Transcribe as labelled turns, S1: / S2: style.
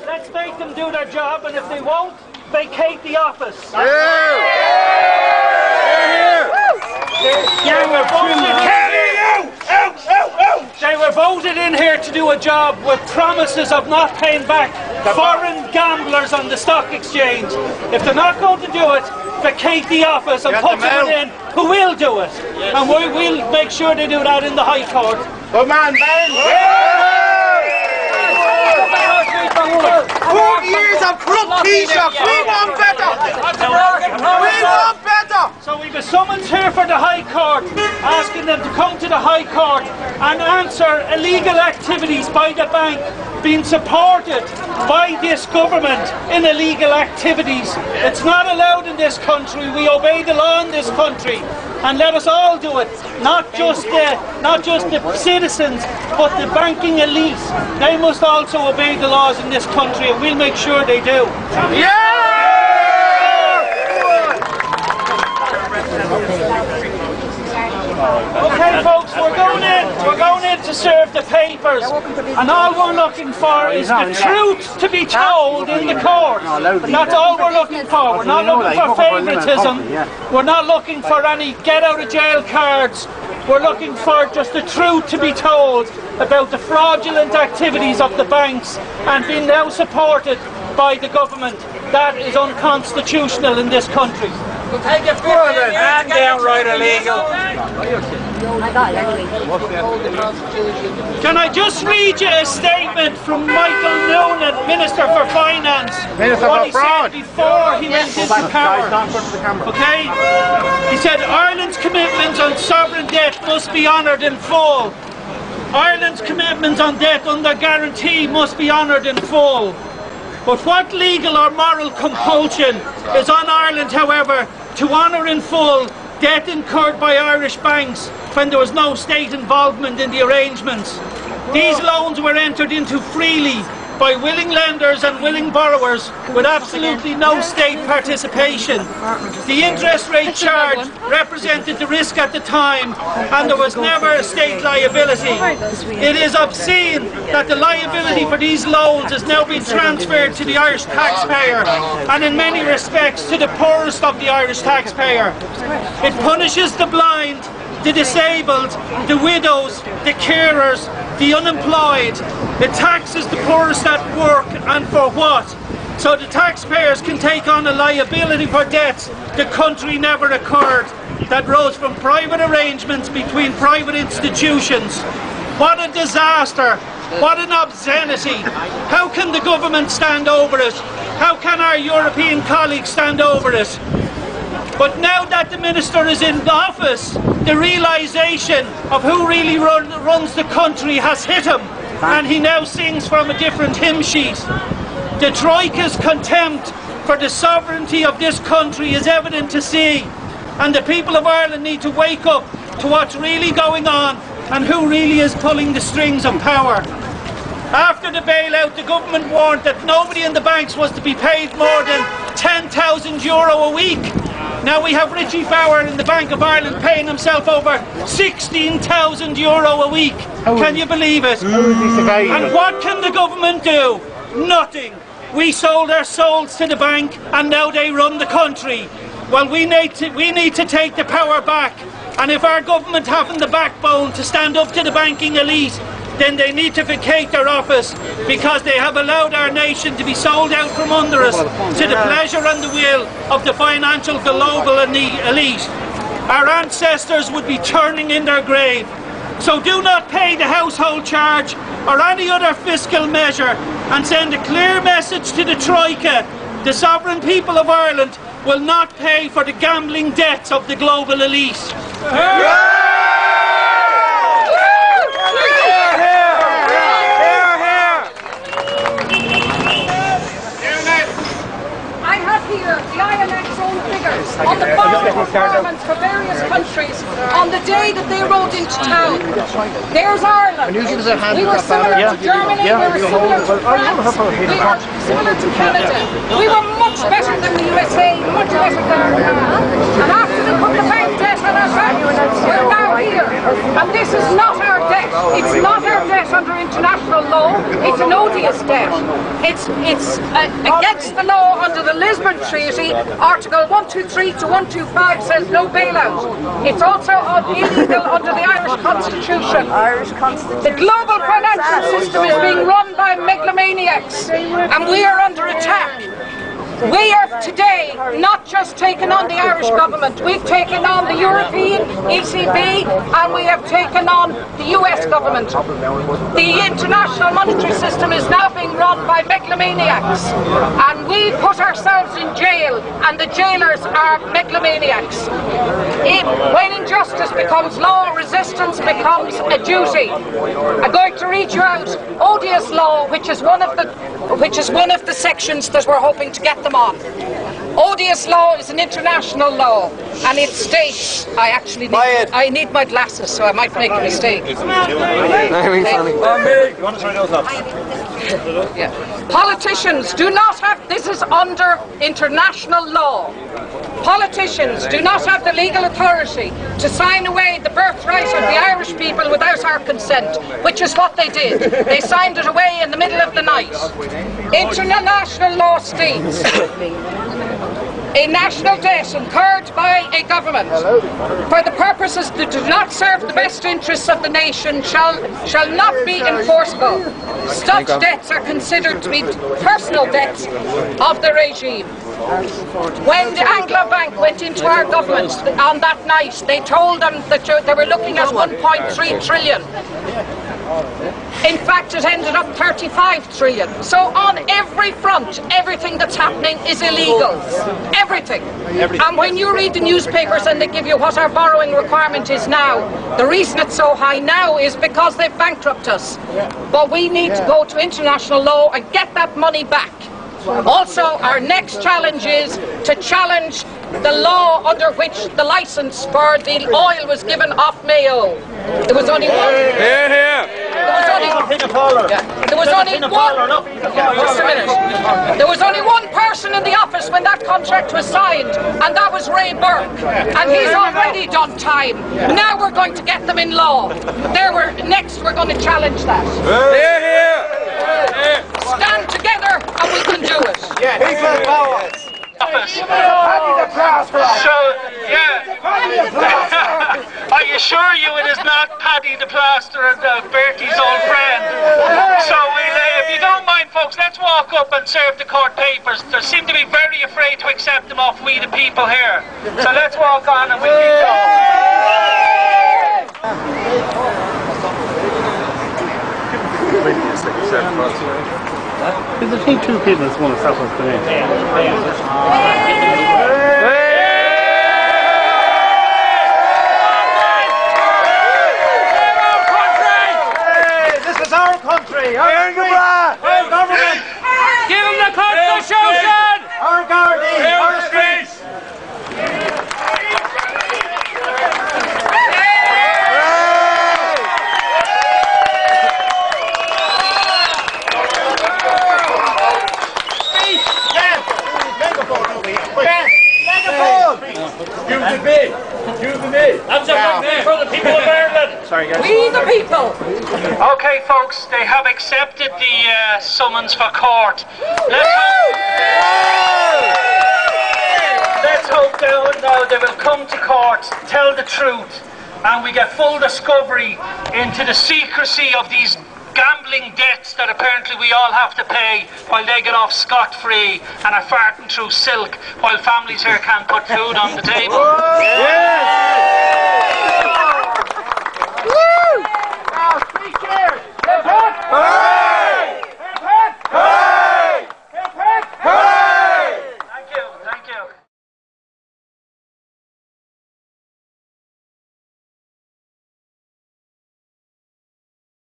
S1: Let's make them do their job, and if they won't, vacate the office. They were voted in here to do a job with promises of not paying back foreign gamblers on the stock exchange. If they're not going to do it, vacate the office and put someone in who will do it. And we'll make sure they do that in the High Court.
S2: Good man, Ben! 4 years of corrupt Taoiseach! We want better! We want better!
S1: So we've a summons here for the High Court, asking them to come to the High Court and answer illegal activities by the bank being supported by this government in illegal activities. It's not allowed in this country. We obey the law in this country, and let us all do it. Not just the citizens, but the banking elite. They must also obey the laws in this country, and we'll make sure they do. Okay, folks, we're going in to serve the papers, and all we're looking for is the truth to be told in the court. That's all we're looking for. We're not looking for favouritism. We're not looking for any get-out-of-jail cards. We're looking for just the truth to be told about the fraudulent activities of the banks and being now supported by the government. That is unconstitutional in this country.
S2: We'll take it further and downright illegal.
S1: Can I just read you a statement from Michael Noonan, Minister for Finance, what he said before he went into power. Okay? He said Ireland's commitments on sovereign debt must be honoured in full. Ireland's commitments on debt under guarantee must be honoured in full. But what legal or moral compulsion is on Ireland, however, to honour in full debt incurred by Irish banks when there was no state involvement in the arrangements? These loans were entered into freely by willing lenders and willing borrowers with absolutely no state participation. The interest rate charged represented the risk at the time, and there was never a state liability. It is obscene that the liability for these loans is now being transferred to the Irish taxpayer, and in many respects to the poorest of the Irish taxpayer. It punishes the blind, the disabled, the widows, the carers, the unemployed. It taxes the poorest at work, and for what? So the taxpayers can take on a liability for debts the country never incurred, that rose from private arrangements between private institutions. What a disaster! What an obscenity! How can the government stand over it? How can our European colleagues stand over it? But now that the Minister is in office, the realisation of who really runs the country has hit him, and he now sings from a different hymn sheet. The Troika's contempt for the sovereignty of this country is evident to see, and the people of Ireland need to wake up to what's really going on and who really is pulling the strings of power. After the bailout, the government warned that nobody in the banks was to be paid more than €10,000 a week. Now we have Richie Fowler in the Bank of Ireland paying himself over €16,000 a week. Can you believe it? And what can the government do? Nothing. We sold our souls to the bank, and now they run the country. Well, we need to take the power back, and if our government haven't the backbone to stand up to the banking elite, then they need to vacate their office, because they have allowed our nation to be sold out from under us to the pleasure and the will of the financial global elite. Our ancestors would be turning in their grave. So do not pay the household charge or any other fiscal measure, and send a clear message to the Troika. The sovereign people of Ireland will not pay for the gambling debts of the global elite.
S3: On the farm performance for various countries on the day that they rode into town. There's Ireland. We were similar to Germany, we were similar to France, we were similar to Canada. We were much better than the USA, much better than Ireland. And after they put the bank debt on our back, we're now here. And this is not our debt. It's not our debt under international law. It's an ODI serious debt. It's against the law under the Lisbon Treaty. Article 123 to 125 says no bailout. It's also illegal under the Irish Constitution. The global financial system is being run by megalomaniacs, and we are under attack. We have today not just taken on the Irish government, we've taken on the European ECB and we have taken on the US government. The international monetary system is now being run by megalomaniacs, and we put ourselves in jail and the jailers are megalomaniacs. When injustice becomes law, resistance becomes a duty. I'm going to read you out odious law, which is one of the sections that we're hoping to get them on. Odious law is an international law, and it states, I need my glasses, so I might make a mistake. Politicians do not have, this is under international law, politicians do not have the legal authority to sign away the birthright of the Irish people without our consent, which is what they did. They signed it away in the middle of the night. International law states a national debt incurred by a government for the purposes that do not serve the best interests of the nation shall not be enforceable. Such debts are considered to be personal debts of the regime. When the Anglo Bank went into our government on that night, they told them that they were looking at 1.3 trillion. In fact, it ended up 35 trillion. So on every front, everything that's happening is illegal. Everything. And when you read the newspapers and they give you what our borrowing requirement is now, the reason it's so high now is because they've bankrupted us. But we need to go to international law and get that money back. Also, our next challenge is to challenge the law under which the licence for the oil was given off Mayo. There was only one. There was only one person in the office when that contract was signed, and that was Ray Burke. And he's already done time. Now we're going to get them in law. Next we're going to challenge that. Stand together and we can do it.
S1: People power. So, yeah, I assure you it is not Paddy the Plaster, Bertie's old friend. So, if you don't mind, folks, let's walk up and serve the court papers. They seem to be very afraid to accept them off we the people here. So let's walk on and we'll keep going.
S4: There's I think two people that want to stop us today.
S2: This is our country! Our government!
S1: Give them the Constitution!
S2: Our Gardaí! Our streets!
S1: For the people of Ireland.
S4: Sorry, guys.
S3: We the people.
S1: Okay, folks, they have accepted the summons for court. Let's hope now they will come to court, tell the truth, and we get full discovery into the secrecy of these gambling debts that apparently we all have to pay while they get off scot-free and are farting through silk while families here can't put food on the table.
S2: Yes!